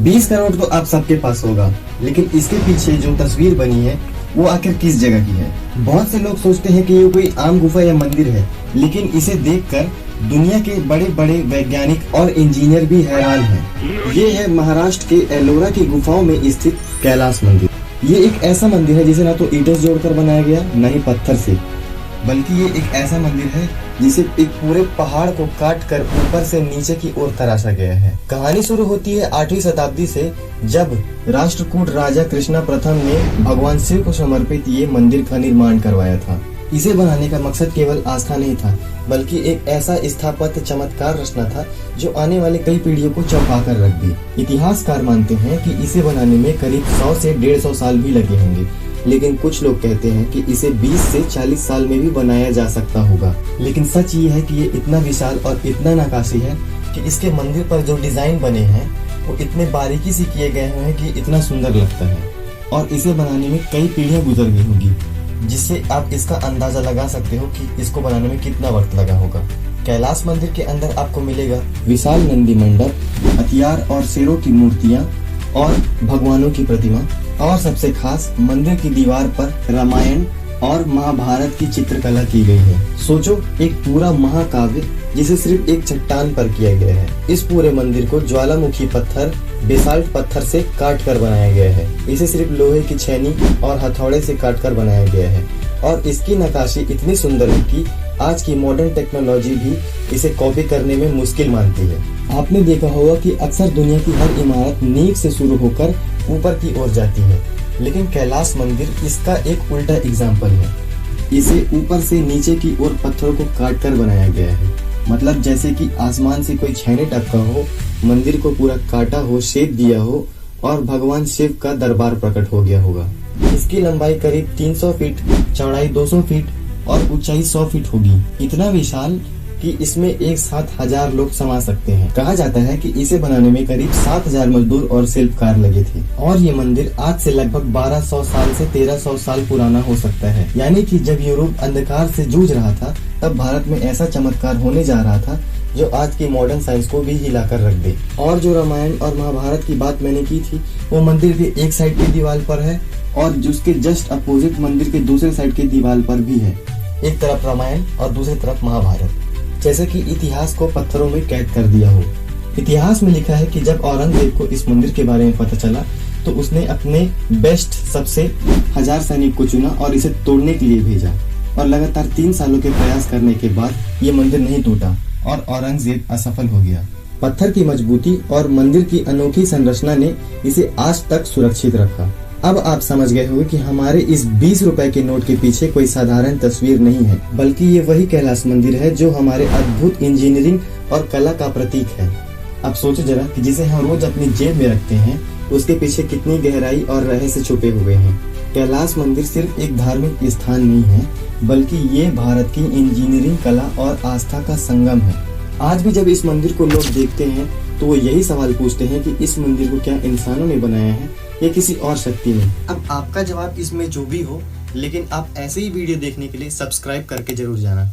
20 करोड़ तो आप सबके पास होगा, लेकिन इसके पीछे जो तस्वीर बनी है वो आखिर किस जगह की है। बहुत से लोग सोचते हैं कि ये कोई आम गुफा या मंदिर है, लेकिन इसे देखकर दुनिया के बड़े बड़े वैज्ञानिक और इंजीनियर भी हैरान हैं। ये है महाराष्ट्र के एलोरा की गुफाओं में स्थित कैलाश मंदिर। ये एक ऐसा मंदिर है जिसे ना तो ईंटों से जोड़कर बनाया गया, न ही पत्थर से, बल्कि ये एक ऐसा मंदिर है जिसे एक पूरे पहाड़ को काट कर ऊपर से नीचे की ओर तराशा गया है। कहानी शुरू होती है 8वीं शताब्दी से, जब राष्ट्रकूट राजा कृष्णा प्रथम ने भगवान शिव को समर्पित ये मंदिर का निर्माण करवाया था। इसे बनाने का मकसद केवल आस्था नहीं था, बल्कि एक ऐसा स्थापत्य चमत्कार रचना था जो आने वाले कई पीढ़ियों को चौंका कर रख दी। इतिहासकार मानते हैं कि इसे बनाने में करीब 100 से 150 साल भी लगे होंगे, लेकिन कुछ लोग कहते हैं कि इसे 20 से 40 साल में भी बनाया जा सकता होगा। लेकिन सच ये है कि ये इतना विशाल और इतना नक्काशी है कि इसके मंदिर पर जो डिजाइन बने हैं वो इतने बारीकी से किए गए हैं कि इतना सुंदर लगता है। और इसे बनाने में कई पीढ़ियां गुजर गई होंगी, जिससे आप इसका अंदाजा लगा सकते हो कि इसको बनाने में कितना वक्त लगा होगा। कैलाश मंदिर के अंदर आपको मिलेगा विशाल नंदी मंडप, हथियार और शेरों की मूर्तियां और भगवानों की प्रतिमा, और सबसे खास मंदिर की दीवार पर रामायण और महाभारत की चित्रकला की गई है। सोचो, एक पूरा महाकाव्य जिसे सिर्फ एक चट्टान पर किया गया है। इस पूरे मंदिर को ज्वालामुखी पत्थर, बेसाल्ट पत्थर से काट कर बनाया गया है। इसे सिर्फ लोहे की छेनी और हथौड़े से काट कर बनाया गया है, और इसकी नक्काशी इतनी सुंदर है कि आज की मॉडर्न टेक्नोलॉजी भी इसे कॉपी करने में मुश्किल मानती है। आपने देखा होगा कि अक्सर दुनिया की हर इमारत नींव से शुरू होकर ऊपर की ओर जाती है, लेकिन कैलाश मंदिर इसका एक उल्टा एग्जाम्पल है। इसे ऊपर से नीचे की ओर पत्थरों को काट कर बनाया गया है, मतलब जैसे कि आसमान से कोई छैने टपका हो, मंदिर को पूरा काटा हो, शेप दिया हो और भगवान शिव का दरबार प्रकट हो गया होगा। इसकी लंबाई करीब 300 फीट, चौड़ाई 200 फीट और ऊंचाई 100 फीट होगी। इतना विशाल कि इसमें एक साथ 1000 लोग समा सकते हैं। कहा जाता है कि इसे बनाने में करीब 7000 मजदूर और शिल्पकार लगे थे। और ये मंदिर आज से लगभग 1200 साल से 1300 साल पुराना हो सकता है। यानी कि जब यूरोप अंधकार से जूझ रहा था, तब भारत में ऐसा चमत्कार होने जा रहा था जो आज की मॉडर्न साइंस को भी हिलाकर रख दे। और जो रामायण और महाभारत की बात मैंने की थी, वो मंदिर के एक साइड की दीवार पर है और जिसके जस्ट अपोजिट मंदिर के दूसरे साइड की दीवार पर भी है। एक तरफ रामायण और दूसरी तरफ महाभारत, जैसे कि इतिहास को पत्थरों में कैद कर दिया हो। इतिहास में लिखा है कि जब औरंगजेब को इस मंदिर के बारे में पता चला, तो उसने अपने बेस्ट सबसे 1000 सैनिक को चुना और इसे तोड़ने के लिए भेजा। और लगातार 3 सालों के प्रयास करने के बाद ये मंदिर नहीं टूटा और औरंगजेब असफल हो गया। पत्थर की मजबूती और मंदिर की अनोखी संरचना ने इसे आज तक सुरक्षित रखा। अब आप समझ गए होंगे कि हमारे इस 20 रुपए के नोट के पीछे कोई साधारण तस्वीर नहीं है, बल्कि ये वही कैलाश मंदिर है जो हमारे अद्भुत इंजीनियरिंग और कला का प्रतीक है। अब सोचो जरा कि जिसे हम रोज अपनी जेब में रखते हैं, उसके पीछे कितनी गहराई और रहस्य छुपे हुए हैं। कैलाश मंदिर सिर्फ एक धार्मिक स्थान नहीं है, बल्कि ये भारत की इंजीनियरिंग, कला और आस्था का संगम है। आज भी जब इस मंदिर को लोग देखते हैं तो वो यही सवाल पूछते हैं कि इस मंदिर को क्या इंसानों ने बनाया है या किसी और शक्ति ने। अब आपका जवाब इसमें जो भी हो, लेकिन आप ऐसे ही वीडियो देखने के लिए सब्सक्राइब करके जरूर जाना।